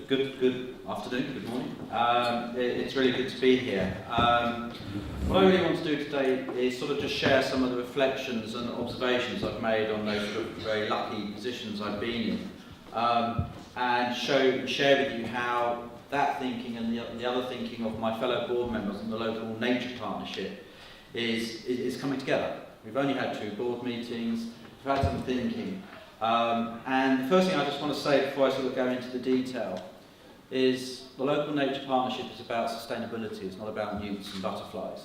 Good afternoon, good morning. It's really good to be here. What I really want to do today is sort of just share some of the reflections and observations I've made on those sort of very lucky positions I've been in, and share with you how that thinking and the other thinking of my fellow board members and the local nature partnership is coming together. We've only had 2 board meetings, we've had some thinking. And the first thing I just want to say before I sort of go into the detail is the local nature partnership is about sustainability. It's not about newts and butterflies.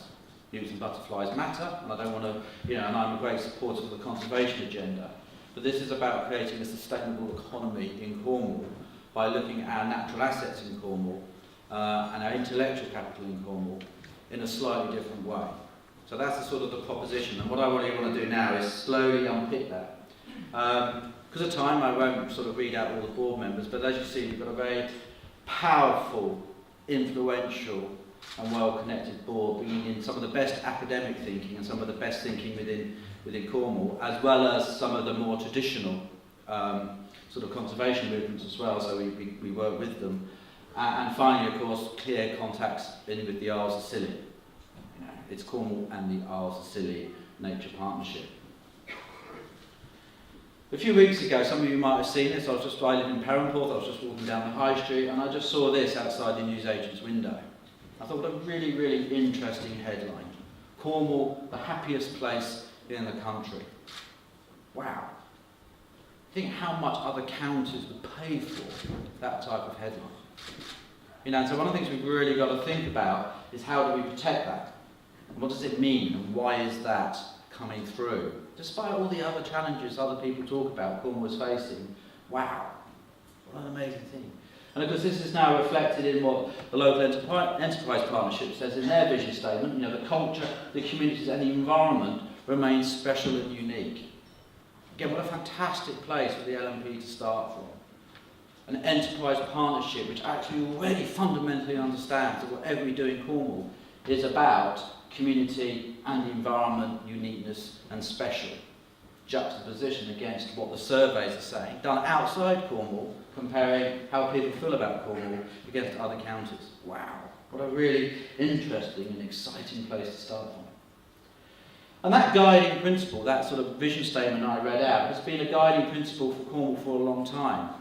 Newts and butterflies matter, and I don't want to, and I'm a great supporter of the conservation agenda. But this is about creating a sustainable economy in Cornwall by looking at our natural assets in Cornwall and our intellectual capital in Cornwall in a slightly different way. So that's the sort of the proposition, and what I really want to do now is slowly unpick that. Because of time, I won't sort of read out all the board members, but as you see, we've got a very powerful, influential and well-connected board, bringing in some of the best academic thinking and some of the best thinking within Cornwall, as well as some of the more traditional sort of conservation movements as well, so we work with them. And finally, of course, clear contacts in with the Isles of Scilly. It's Cornwall and the Isles of Scilly Nature Partnership. A few weeks ago, some of you might have seen this, I live in Perranporth, I was just walking down the high street and I just saw this outside the newsagent's window. I thought, what a really, really interesting headline. Cornwall, the happiest place in the country. Wow. Think how much other counties would pay for that type of headline. So one of the things we've really got to think about is how do we protect that? And what does it mean and why is that coming through? Despite all the other challenges other people talk about Cornwall is facing, wow, what an amazing thing. And of course this is now reflected in what the local enterprise partnership says in their vision statement. The culture, the communities and the environment remain special and unique. Again, what a fantastic place for the LNP to start from. An enterprise partnership which actually already fundamentally understands that whatever we do in Cornwall is about community and the environment, uniqueness and special. Juxtaposition against what the surveys are saying, done outside Cornwall, comparing how people feel about Cornwall against other counties. Wow, what a really interesting and exciting place to start from. And that guiding principle, that sort of vision statement I read out, has been a guiding principle for Cornwall for a long time.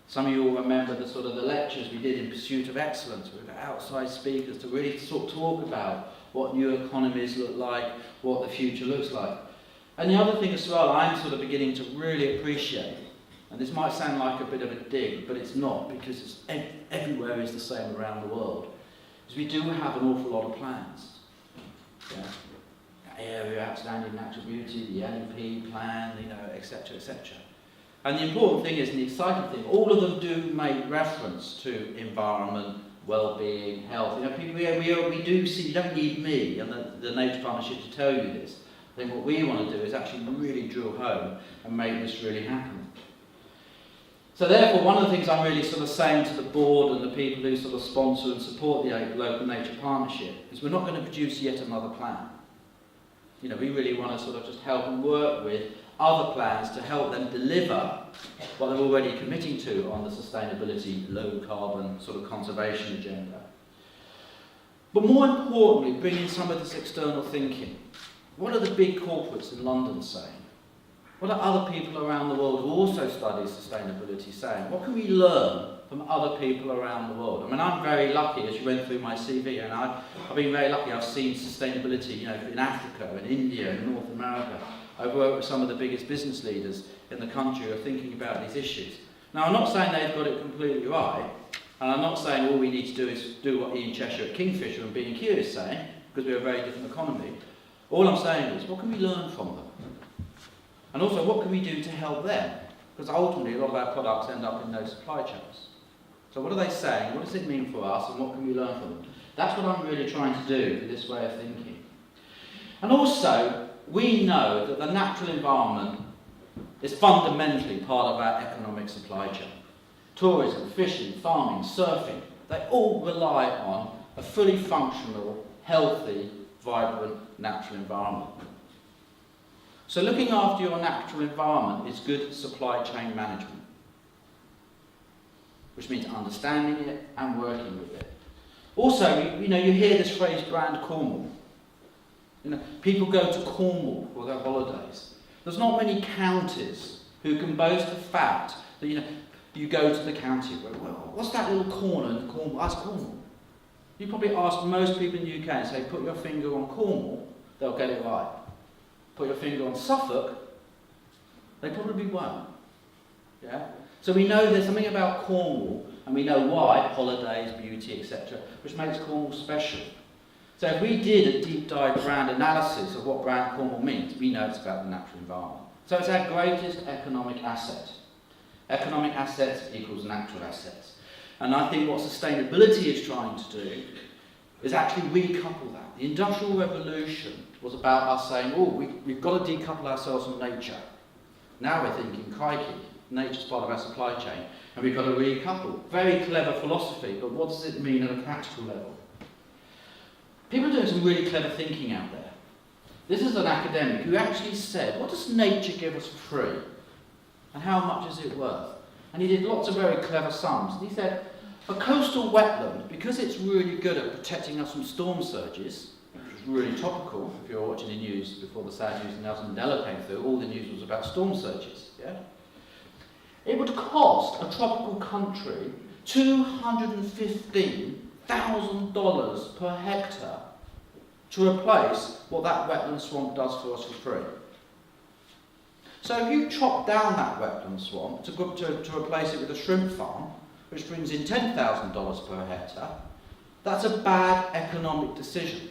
Some of you will remember the sort of the lectures we did in Pursuit of Excellence with outside speakers to really sort of talk about what new economies look like, what the future looks like. And the other thing as well I'm sort of beginning to really appreciate, and this might sound like a bit of a dig, but it's not, because it's everywhere is the same around the world, is we do have an awful lot of plans. Area outstanding natural beauty, the LNP plan, etc., etc. And the important thing is, and the exciting thing, all of them do make reference to environment, well-being, health. We do see, you don't need me and the Nature Partnership to tell you this. I think what we want to do is actually really drill home and make this really happen. So therefore, one of the things I'm really sort of saying to the board and the people who sort of sponsor and support the local Nature Partnership is we're not going to produce yet another plan. We really want to sort of just help and work with other plans to help them deliver what they're already committing to on the sustainability, low carbon sort of conservation agenda. But more importantly, bring in some of this external thinking. What are the big corporates in London saying? What are other people around the world who also study sustainability saying? What can we learn from other people around the world? I mean, I'm very lucky, as you went through my CV, and I've been very lucky. I've seen sustainability, in Africa, in India, in North America. I've worked with some of the biggest business leaders in the country who are thinking about these issues. Now, I'm not saying they've got it completely right, and I'm not saying all we need to do is do what Ian Cheshire at Kingfisher and B&Q is saying, because we're a very different economy. All I'm saying is, what can we learn from them? And also, what can we do to help them? Because ultimately, a lot of our products end up in those supply chains. So what are they saying? What does it mean for us? And what can we learn from them? That's what I'm really trying to do with this way of thinking. And also, we know that the natural environment is fundamentally part of our economic supply chain. Tourism, fishing, farming, surfing, they all rely on a fully functional, healthy, vibrant natural environment. So looking after your natural environment is good supply chain management. which means understanding it and working with it. Also, you hear this phrase, brand Cornwall. People go to Cornwall for their holidays. There's not many counties who can boast the fact that, you go to the county, well, what's that little corner in Cornwall? That's Cornwall. You probably ask most people in the UK and say, put your finger on Cornwall, they'll get it right. Put your finger on Suffolk, they probably won't. Yeah? So we know there's something about Cornwall, and we know why, holidays, beauty, etc., which makes Cornwall special. So if we did a deep dive brand analysis of what brand Cornwall means, we know it's about the natural environment. So it's our greatest economic asset. Economic assets equals natural assets. And I think what sustainability is trying to do is actually recouple that. The Industrial Revolution was about us saying, we've got to decouple ourselves from nature. Now we're thinking, crikey, nature's part of our supply chain, and we've got to recouple. Very clever philosophy, but what does it mean at a practical level? People are doing some really clever thinking out there. This is an academic who actually said, what does nature give us for free? And how much is it worth? And he did lots of very clever sums. And he said, a coastal wetland, because it's really good at protecting us from storm surges, which was really topical, if you're watching the news before the sad news of Nelson Mandela came through, all the news was about storm surges. Yeah? It would cost a tropical country $215,000 per hectare to replace what that wetland swamp does for us for free. So if you chop down that wetland swamp to replace it with a shrimp farm, which brings in $10,000 per hectare, that's a bad economic decision.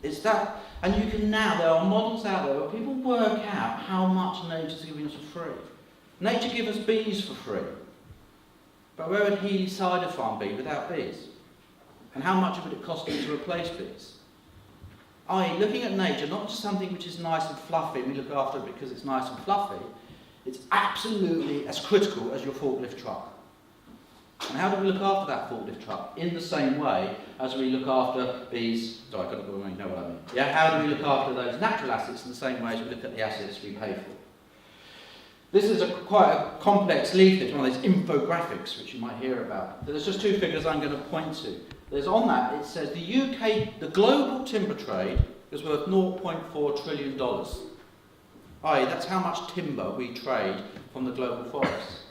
It's that, and you can now, there are models out there where people work out how much nature's giving us for free. Nature gives us bees for free. But where would Healy Cider Farm be without bees? And how much would it cost them to replace bees? I.e., looking at nature, not just something which is nice and fluffy, and we look after it because it's nice and fluffy, it's absolutely as critical as your forklift truck. And how do we look after that forklift truck? In the same way as we look after bees. Sorry, I've got to go, you know what I mean. Yeah, how do we look after those natural assets in the same way as we look at the assets we pay for? This is quite a complex leaflet, one of those infographics which you might hear about. There's just two figures I'm going to point to. There's on that, it says the global timber trade is worth $0.4 trillion. I.e., that's how much timber we trade from the global forests.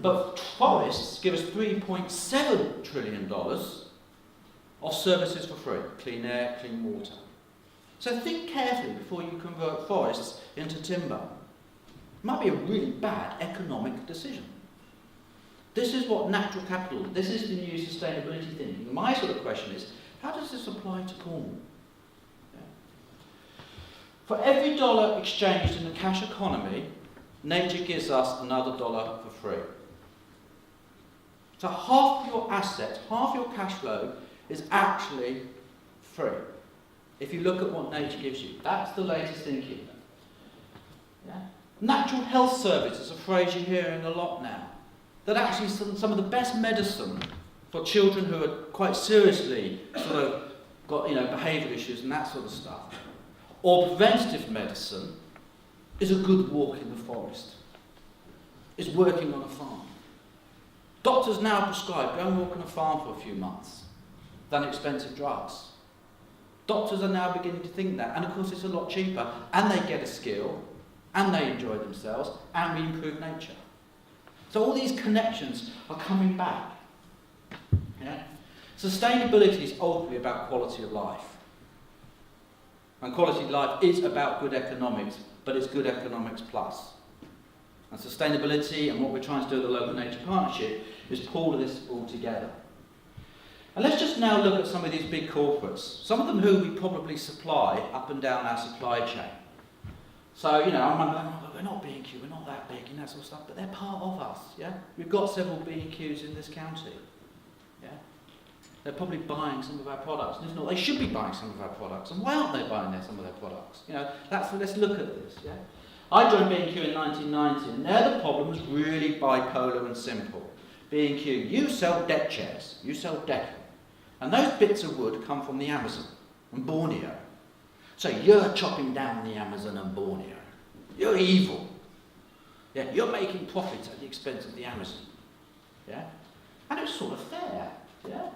But forests give us $3.7 trillion of services for free. Clean air, clean water. So think carefully before you convert forests into timber. It might be a really bad economic decision. This is what natural capital, this is the new sustainability thinking. My sort of question is, how does this apply to Cornwall? Yeah. For every dollar exchanged in the cash economy, nature gives us another dollar for free. So half of your assets, half your cash flow is actually free. If you look at what nature gives you, that's the latest thinking. Yeah? Natural health service is a phrase you're hearing a lot now. That actually some of the best medicine for children who are quite seriously sort of got behavioural issues and that sort of stuff, or preventative medicine, is a good walk in the forest. Is working on a farm. Doctors now prescribe go and walk on a farm for a few months than expensive drugs. Doctors are now beginning to think that, and of course it's a lot cheaper, and they get a skill, and they enjoy themselves, and we improve nature. So all these connections are coming back. Yeah? Sustainability is ultimately about quality of life. And quality of life is about good economics, but it's good economics plus. And sustainability and what we're trying to do with the Local Nature Partnership is pull this all together. And let's just now look at some of these big corporates, some of them who we probably supply up and down our supply chain. So, I'm like, we're not B&Q, we're not that big, that sort of stuff, but they're part of us, yeah? We've got several B&Qs in this county, yeah? They're probably buying some of our products, and if not, they should be buying some of our products, and why aren't they buying some of their products? Let's look at this, yeah? I joined B&Q in 1990, and there the problem was really bipolar and simple. B&Q, you sell deck chairs, you sell decking, and those bits of wood come from the Amazon and Borneo. So you're chopping down the Amazon and Borneo. You're evil. Yeah, you're making profits at the expense of the Amazon. Yeah? And it's sort of fair. Yeah?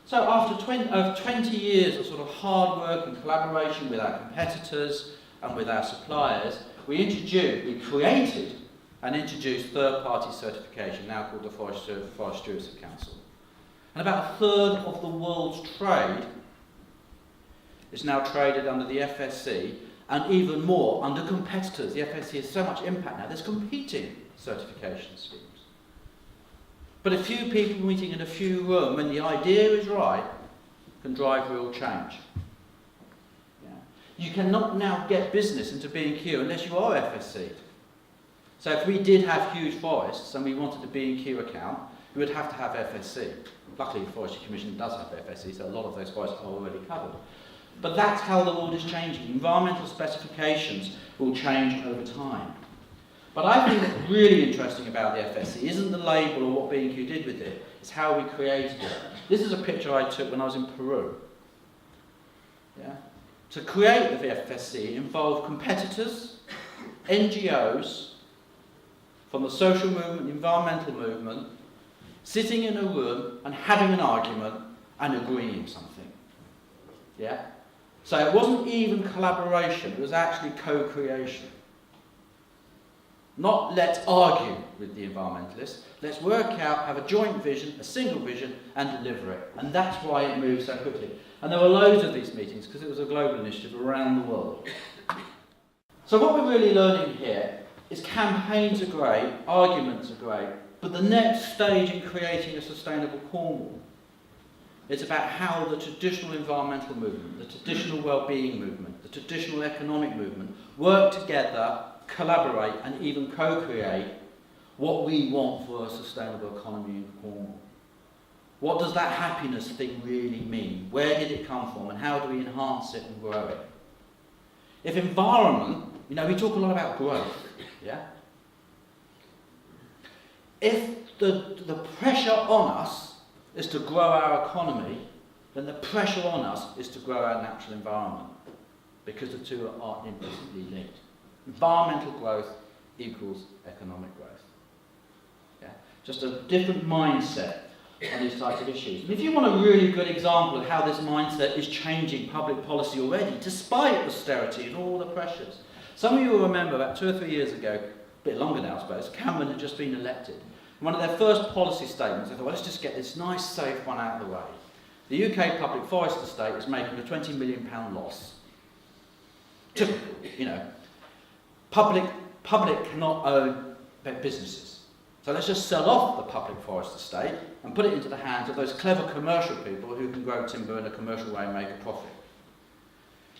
So after 20 years of sort of hard work and collaboration with our competitors and with our suppliers, we created and introduced third-party certification, now called the Forest Stewardship Council. And about a third of the world's trade is now traded under the FSC, and even more under competitors. The FSC has so much impact now, there's competing certification schemes. But a few people meeting in a few rooms, when the idea is right, can drive real change. Yeah. You cannot now get business into B&Q unless you are FSC'd. So if we did have huge forests and we wanted a B&Q account, we would have to have FSC. Luckily, the Forestry Commission does have FSC, so a lot of those forests are already covered. But that's how the world is changing. Environmental specifications will change over time. But I think what's really interesting about the FSC isn't the label or what B&Q did with it, it's how we created it. This is a picture I took when I was in Peru. Yeah? To create the FSC involved competitors, NGOs, from the social movement, the environmental movement, sitting in a room and having an argument and agreeing something. Yeah? So it wasn't even collaboration, it was actually co-creation. Not let's argue with the environmentalists, let's work out, have a joint vision, a single vision, and deliver it. And that's why it moved so quickly. And there were loads of these meetings because it was a global initiative around the world. So what we're really learning here is campaigns are great, arguments are great, but the next stage in creating a sustainable Cornwall, it's about how the traditional environmental movement, the traditional well-being movement, the traditional economic movement work together, collaborate and even co-create what we want for a sustainable economy in Cornwall. What does that happiness thing really mean? Where did it come from and how do we enhance it and grow it? If environment, we talk a lot about growth, yeah? If the pressure on us is to grow our economy, then the pressure on us is to grow our natural environment, because the two are implicitly linked. Environmental growth equals economic growth. Yeah? Just a different mindset on these types of issues. And if you want a really good example of how this mindset is changing public policy already, despite austerity and all the pressures, some of you will remember about 2 or 3 years ago, a bit longer now I suppose, Cameron had just been elected. One of their first policy statements, they thought, well, let's just get this nice, safe one out of the way. The UK public forest estate is making a £20 million loss. Typical, Public cannot own businesses. So let's just sell off the public forest estate and put it into the hands of those clever commercial people who can grow timber in a commercial way and make a profit.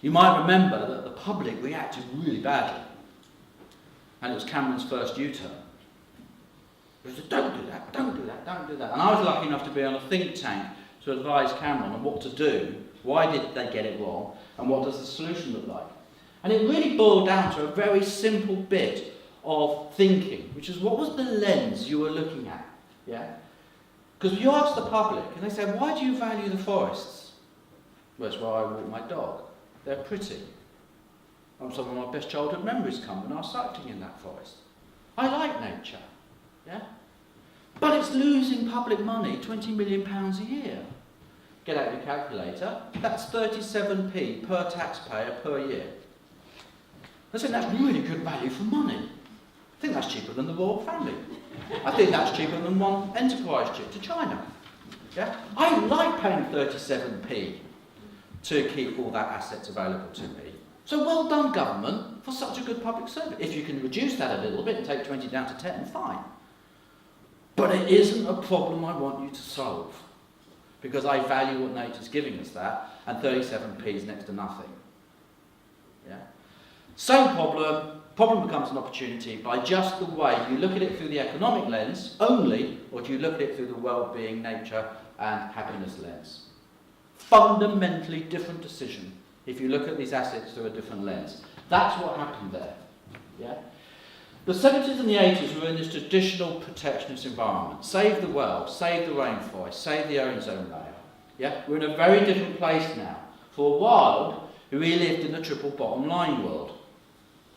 You might remember that the public reacted really badly. And it was Cameron's first U-turn. He said, don't do that, don't do that, don't do that. And I was lucky enough to be on a think tank to advise Cameron on what to do, why did they get it wrong, and what does the solution look like. And it really boiled down to a very simple bit of thinking, which is what was the lens you were looking at? Yeah? Because you ask the public, and they say, why do you value the forests? Well, it's where I walk my dog. They're pretty. And some of my best childhood memories come when I was cycling in that forest. I like nature. Yeah? But it's losing public money, £20 million a year. Get out your calculator, that's 37p per taxpayer per year. I think that's really good value for money. I think that's cheaper than the royal family. I think that's cheaper than one enterprise trip to China. Yeah? I like paying 37p to keep all that assets available to me. So well done, government, for such a good public service. If you can reduce that a little bit and take 20 down to 10, fine. But it isn't a problem I want you to solve, because I value what nature's giving us that, and 37p is next to nothing. Yeah? Same problem becomes an opportunity by just the way you look at it through the economic lens only, or do you look at it through the well-being, nature and happiness lens. Fundamentally different decision if you look at these assets through a different lens. That's what happened there. Yeah? The 70s and the 80s were in this traditional protectionist environment. Save the world, save the rainforest, save the ozone layer. Yeah? We're in a very different place now. For a while, we lived in a triple bottom line world.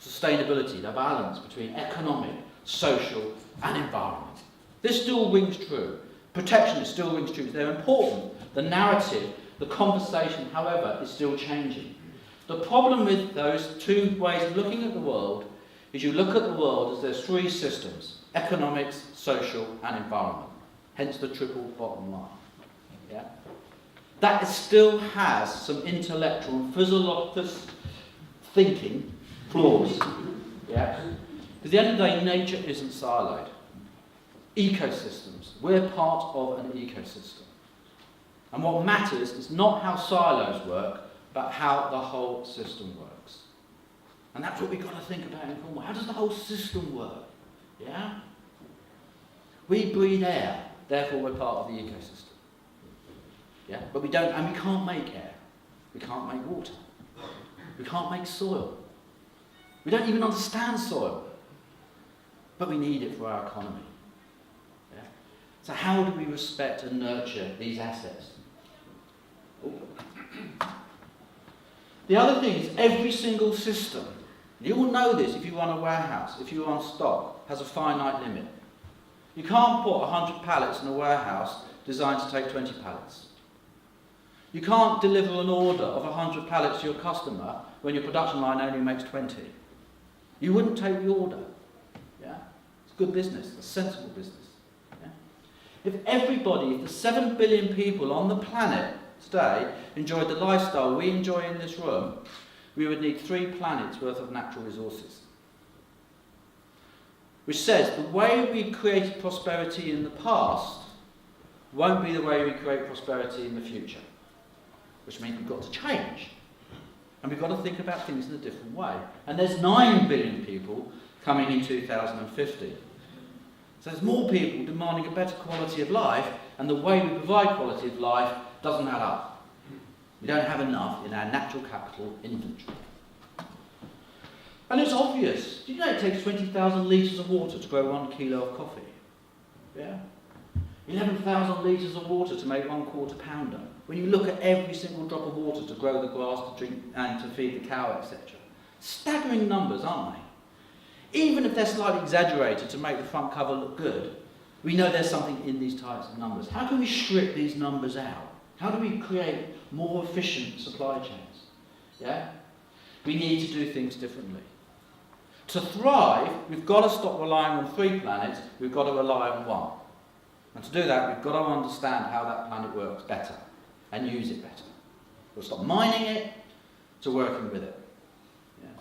Sustainability, the balance between economic, social and environment. This still rings true. Protectionist still rings true. They're important. The narrative, the conversation, however, is still changing. The problem with those two ways of looking at the world is you look at the world as there's three systems: economics, social, and environment. Hence the triple bottom line. Yeah? That still has some intellectual and physiological thinking flaws. Yeah? Because at the end of the day, nature isn't siloed. Ecosystems. We're part of an ecosystem. And what matters is not how silos work, but how the whole system works. And that's what we've got to think about in Cornwall. How does the whole system work? Yeah? We breathe air, therefore we're part of the ecosystem. Yeah? But we don't, and we can't make air. We can't make water. We can't make soil. We don't even understand soil. But we need it for our economy. Yeah? So how do we respect and nurture these assets? Ooh. The other thing is every single system, you all know this if you run a warehouse, if you run stock, has a finite limit. You can't put 100 pallets in a warehouse designed to take 20 pallets. You can't deliver an order of 100 pallets to your customer when your production line only makes 20. You wouldn't take the order. Yeah? It's good business, it's sensible business. Yeah? If the 7 billion people on the planet today enjoyed the lifestyle we enjoy in this room, we would need 3 planets worth of natural resources. Which says the way we created prosperity in the past won't be the way we create prosperity in the future. Which means we've got to change. And we've got to think about things in a different way. And there's 9 billion people coming in 2050. So there's more people demanding a better quality of life, and the way we provide quality of life doesn't add up. We don't have enough in our natural capital inventory. And it's obvious. Do you know it takes 20,000 litres of water to grow 1 kilo of coffee? Yeah? 11,000 litres of water to make 1 quarter pounder. When you look at every single drop of water to grow the grass, to drink and to feed the cow, etc. Staggering numbers, aren't they? Even if they're slightly exaggerated to make the front cover look good, we know there's something in these types of numbers. How can we strip these numbers out? How do we create more efficient supply chains? Yeah? We need to do things differently. To thrive, we've got to stop relying on 3 planets, we've got to rely on 1. And to do that, we've got to understand how that planet works better and use it better. We'll stop mining it to working with it. Yeah.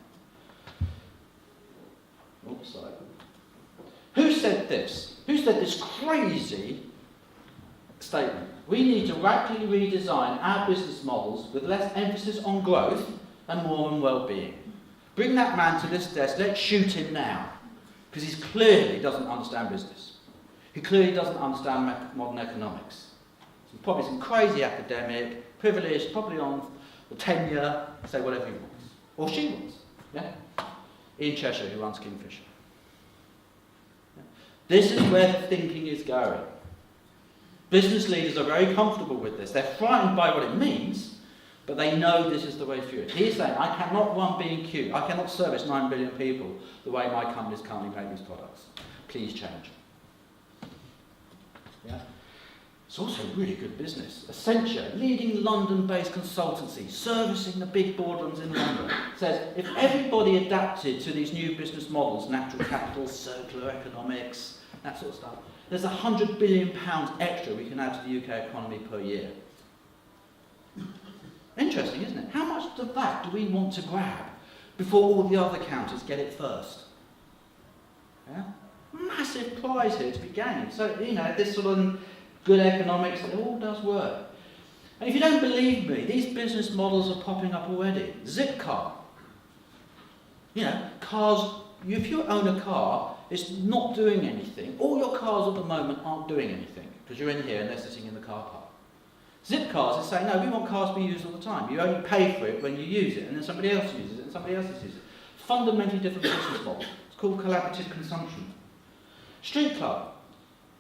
Oops, sorry. Who said this? Who said this crazy statement? We need to radically redesign our business models with less emphasis on growth and more on well-being. Bring that man to this desk, let's shoot him now. Because he clearly doesn't understand business. He clearly doesn't understand modern economics. He's probably some crazy academic, privileged, probably on the tenure, say whatever he wants. Or she wants. Yeah? Ian Cheshire, who runs Kingfisher. Yeah? This is where the thinking is going. Business leaders are very comfortable with this. They're frightened by what it means, but they know this is the way through it. He's saying, I cannot run B&Q. I cannot service 9 billion people the way my companies currently make these products. Please change. Yeah? It's also really good business. Accenture, leading London-based consultancy, servicing the big boardrooms in London, says if everybody adapted to these new business models, natural capital, circular economics, that sort of stuff, there's £100 billion extra we can add to the UK economy per year. Interesting, isn't it? How much of that do we want to grab before all the other counties get it first? Yeah? Massive prize here to be gained. So, this sort of good economics, it all does work. And if you don't believe me, these business models are popping up already. Zipcar. Cars, if you own a car, it's not doing anything. All your cars at the moment aren't doing anything because you're in here and they're sitting in the car park. Zipcars is saying, no, we want cars to be used all the time. You only pay for it when you use it, and then somebody else uses it, and somebody else uses it. Fundamentally different business model. It's called collaborative consumption. Street Club.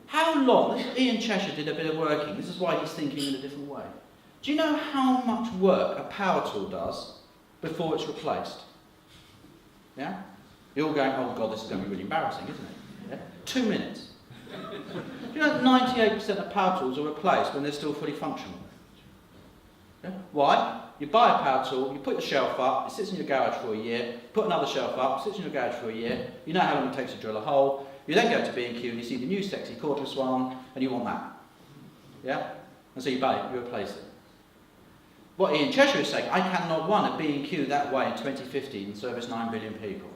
How long? Ian Cheshire did a bit of working. This is why he's thinking in a different way. Do you know how much work a power tool does before it's replaced? Yeah? You're all going, oh God, this is going to be really embarrassing, isn't it? Yeah? 2 minutes. Do you know that 98% of power tools are replaced when they're still fully functional? Yeah? Why? You buy a power tool, you put the shelf up, it sits in your garage for a year, put another shelf up, sits in your garage for a year, you know how long it takes to drill a hole, you then go to B&Q and you see the new sexy cordless one, and you want that. Yeah? And so you buy it, you replace it. What Ian Cheshire is saying, I cannot run a B&Q that way in 2050 and service 9 billion people.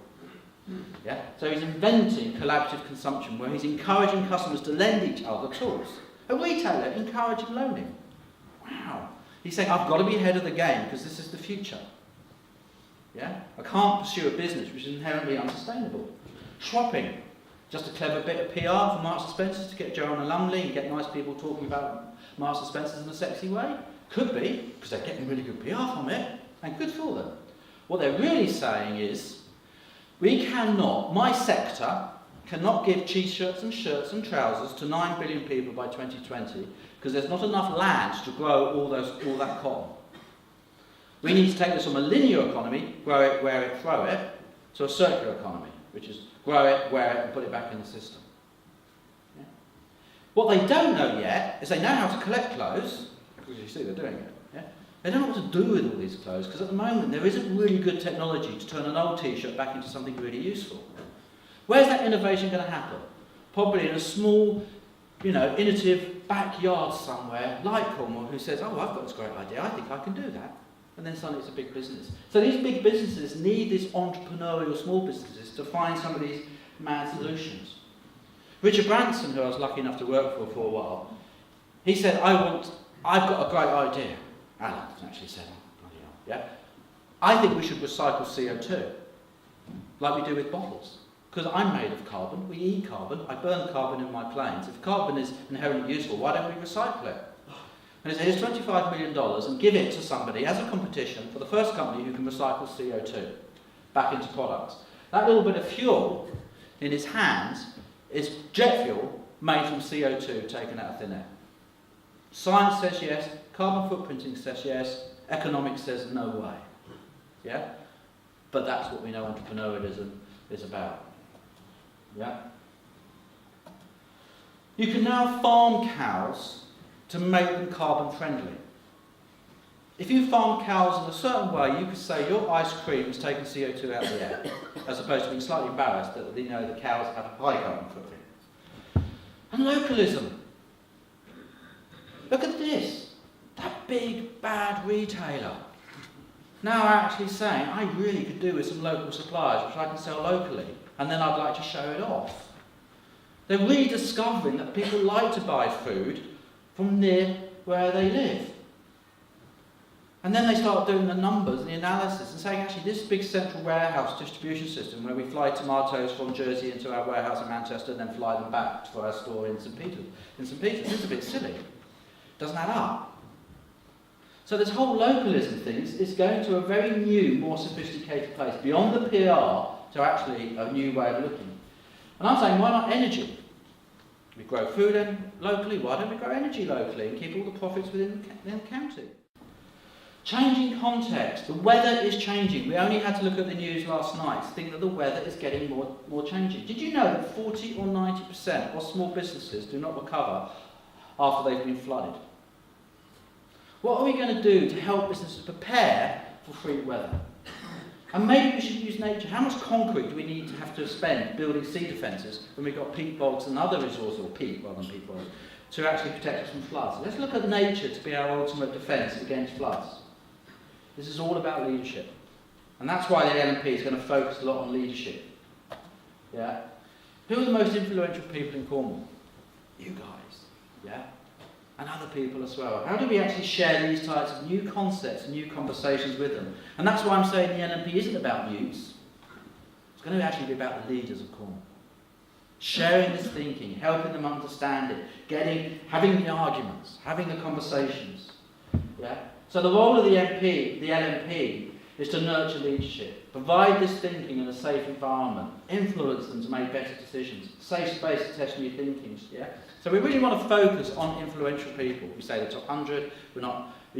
Yeah? So he's inventing collaborative consumption where he's encouraging customers to lend each other tools. A retailer encouraging loaning. Wow. He's saying, I've got to be ahead of the game because this is the future. Yeah? I can't pursue a business which is inherently unsustainable. Shopping. Just a clever bit of PR for Marks and Spencer's to get Joanna Lumley and get nice people talking about Marks and Spencer's in a sexy way? Could be, because they're getting really good PR from it, and good for them. What they're really saying is, we cannot, my sector, cannot give t-shirts and shirts and trousers to 9 billion people by 2020 because there's not enough land to grow all that cotton. We need to take this from a linear economy, grow it, wear it, throw it, to a circular economy, which is grow it, wear it, and put it back in the system. Yeah? What they don't know yet is they know how to collect clothes, because you see they're doing it. Yeah? They don't know what to do with all these clothes, because at the moment there isn't really good technology to turn an old t-shirt back into something really useful. Where's that innovation going to happen? Probably in a small, innovative backyard somewhere, like Cornwall, who says, oh, I've got this great idea, I think I can do that. And then suddenly it's a big business. So these big businesses need these entrepreneurial small businesses to find some of these mad solutions. Richard Branson, who I was lucky enough to work for a while, he said, I've got a great idea. Alan actually said, yeah? I think we should recycle CO2, like we do with bottles. Because I'm made of carbon, we eat carbon, I burn carbon in my planes. If carbon is inherently useful, why don't we recycle it? And he said, here's $25 million and give it to somebody as a competition for the first company who can recycle CO2 back into products. That little bit of fuel in his hands is jet fuel made from CO2 taken out of thin air. Science says yes, carbon footprinting says yes, economics says no way. Yeah? But that's what we know entrepreneurialism is about. Yeah? You can now farm cows to make them carbon friendly. If you farm cows in a certain way, you could say your ice cream has taken CO2 out of the air, as opposed to being slightly embarrassed that the cows have a high carbon footprint. And localism. Look at this. That big, bad retailer now actually saying, I really could do with some local suppliers which I can sell locally, and then I'd like to show it off. They're rediscovering that people like to buy food from near where they live. And then they start doing the numbers and the analysis and saying, actually, this big central warehouse distribution system where we fly tomatoes from Jersey into our warehouse in Manchester and then fly them back to our store in St. Peter's, this is a bit silly. Doesn't add up. So this whole localism thing is going to a very new, more sophisticated place, beyond the PR to actually a new way of looking. And I'm saying, why not energy? We grow food locally, why don't we grow energy locally and keep all the profits within the county? Changing context. The weather is changing. We only had to look at the news last night to think that the weather is getting more changing. Did you know that 40 or 90% of small businesses do not recover after they've been flooded? What are we going to do to help businesses prepare for freak weather? And maybe we should use nature. How much concrete do we need to have to spend building sea defences when we've got peat bogs and other resources, or peat rather than peat bogs, to actually protect us from floods? Let's look at nature to be our ultimate defence against floods. This is all about leadership. And that's why the LNP is going to focus a lot on leadership. Yeah? Who are the most influential people in Cornwall? You guys. Yeah? And other people as well. How do we actually share these types of new concepts and new conversations with them? And that's why I'm saying the LNP isn't about youths. It's going to actually be about the leaders of Cornwall. Sharing this thinking, helping them understand it, having the arguments, having the conversations. Yeah? So the role of the LNP, is to nurture leadership, provide this thinking in a safe environment, influence them to make better decisions, safe space to test new thinkings. Yeah? So we really want to focus on influential people. We say the top 100, we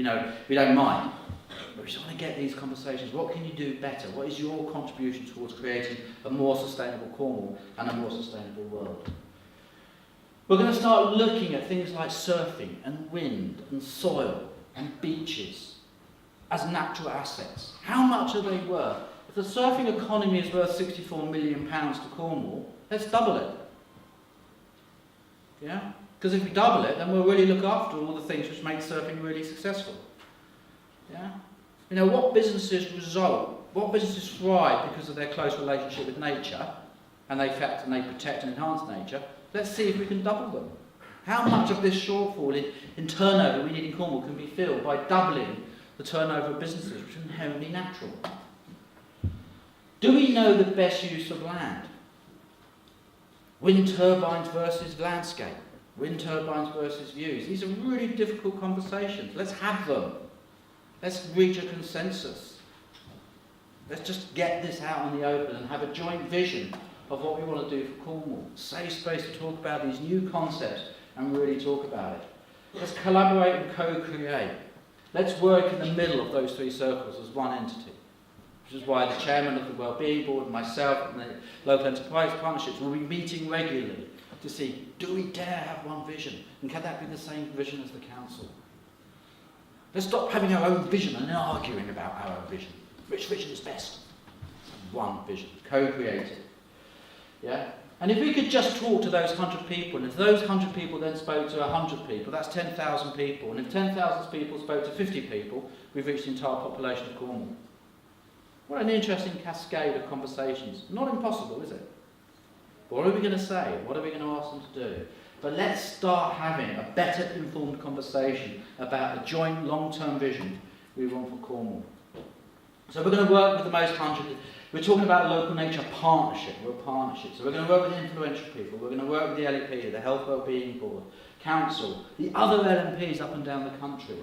don't mind. But we just want to get these conversations. What can you do better? What is your contribution towards creating a more sustainable Cornwall and a more sustainable world? We're going to start looking at things like surfing and wind and soil and beaches as natural assets. How much are they worth? If the surfing economy is worth £64 million to Cornwall, let's double it. Yeah? Because if we double it, then we'll really look after all the things which make surfing really successful. Yeah? You know, what businesses thrive because of their close relationship with nature, and they protect and enhance nature. Let's see if we can double them. How much of this shortfall in turnover we need in Cornwall can be filled by doubling the turnover of businesses, which are inherently natural? Do we know the best use of land? Wind turbines versus landscape. Wind turbines versus views. These are really difficult conversations. Let's have them. Let's reach a consensus. Let's just get this out in the open and have a joint vision of what we want to do for Cornwall. Safe space to talk about these new concepts and really talk about it. Let's collaborate and co-create. Let's work in the middle of those three circles as one entity, which is why the chairman of the Wellbeing Board, myself and the local enterprise partnerships will be meeting regularly to see, do we dare have one vision? And can that be the same vision as the council? Let's stop having our own vision and then arguing about our own vision. Which vision is best? One vision, co-created. Yeah? And if we could just talk to those 100 people, and if those 100 people then spoke to 100 people, that's 10,000 people. And if 10,000 people spoke to 50 people, we've reached the entire population of Cornwall. What an interesting cascade of conversations. Not impossible, is it? What are we going to say? What are we going to ask them to do? But let's start having a better informed conversation about the joint long-term vision we want for Cornwall. So we're going to work with the most 100. We're talking about a local nature partnership. We're a partnership. So we're going to work with influential people. We're going to work with the LEP, the Health Wellbeing Board, Council, the other LMPs up and down the country.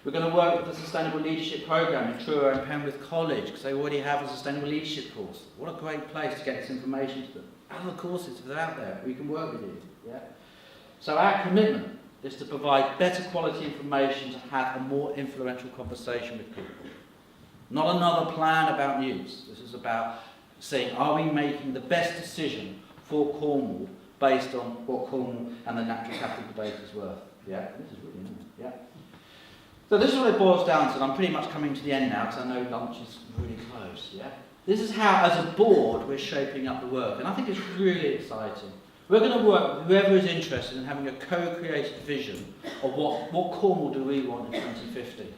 We're going to work with the Sustainable Leadership Programme in Truro and Penrith College, because they already have a Sustainable Leadership course. What a great place to get this information to them. Other courses, if they're out there, we can work with you. Yeah? So our commitment is to provide better quality information to have a more influential conversation with people. Not another plan about news. This is about saying, are we making the best decision for Cornwall based on what Cornwall and the natural capital debate is worth? Yeah, this is really nice. Yeah. So this is what it boils down to, and I'm pretty much coming to the end now because I know lunch is really close. Yeah. This is how, as a board, we're shaping up the work, and I think it's really exciting. We're going to work with whoever is interested in having a co-created vision of what Cornwall do we want in 2050.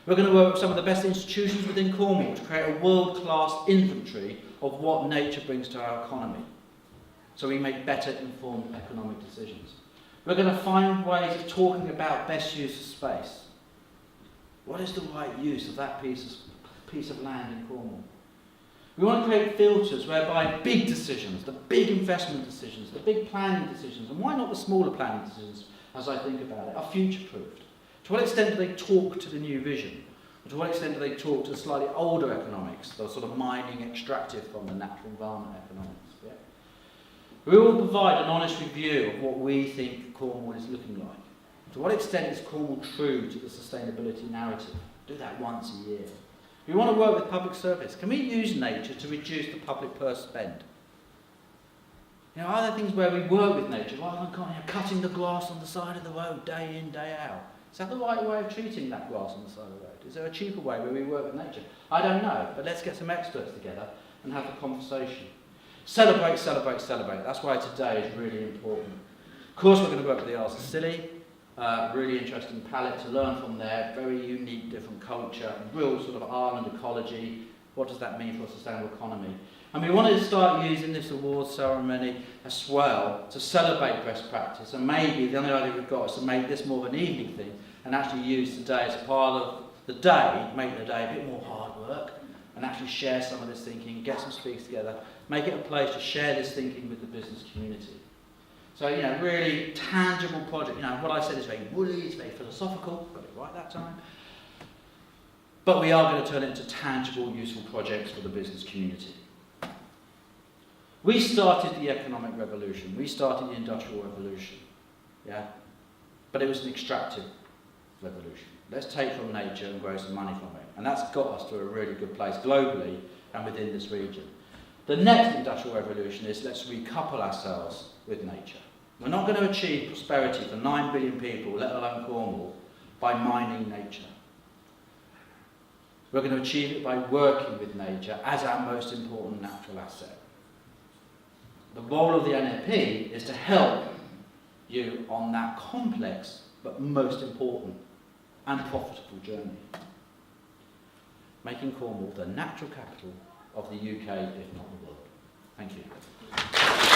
We're going to work with some of the best institutions within Cornwall to create a world-class inventory of what nature brings to our economy, so we make better informed economic decisions. We're going to find ways of talking about best use of space. What is the right use of that piece of land in Cornwall? We want to create filters whereby big decisions, the big investment decisions, the big planning decisions, and why not the smaller planning decisions, as I think about it, are future-proofed. To what extent do they talk to the new vision? Or to what extent do they talk to the slightly older economics, the sort of mining extractive from the natural environment economics? Yeah? We will provide an honest review of what we think Cornwall is looking like. To what extent is Cornwall true to the sustainability narrative? Do that once a year. We want to work with public service. Can we use nature to reduce the public purse spend? You know, are there things where we work with nature rather than cutting the grass on the side of the road day in, day out? Is that the right way of treating that grass on the side of the road? Is there a cheaper way where we work with nature? I don't know, but let's get some experts together and have a conversation. Celebrate, celebrate, celebrate. That's why today is really important. Of course, we're going to work with the Isles of Scilly. Really interesting palette to learn from there. Very unique, different culture, real sort of island ecology. What does that mean for a sustainable economy? And we wanted to start using this awards ceremony as well to celebrate best practice. And maybe the only idea we've got is to make this more of an evening thing and actually use today as a part of the day, make the day a bit more hard work and actually share some of this thinking, get some speakers together, make it a place to share this thinking with the business community. So, you know, really tangible project. You know, what I said is very woolly, it's very philosophical, got it right that time. But we are going to turn it into tangible, useful projects for the business community. We started the economic revolution. We started the industrial revolution. Yeah? But it was an extractive revolution. Let's take from nature and grow some money from it. And that's got us to a really good place globally and within this region. The next industrial revolution is let's recouple ourselves with nature. We're not going to achieve prosperity for 9 billion people, let alone Cornwall, by mining nature. We're going to achieve it by working with nature as our most important natural asset. The role of the NFP is to help you on that complex but most important and profitable journey, making Cornwall the natural capital of the UK, if not the world. Thank you.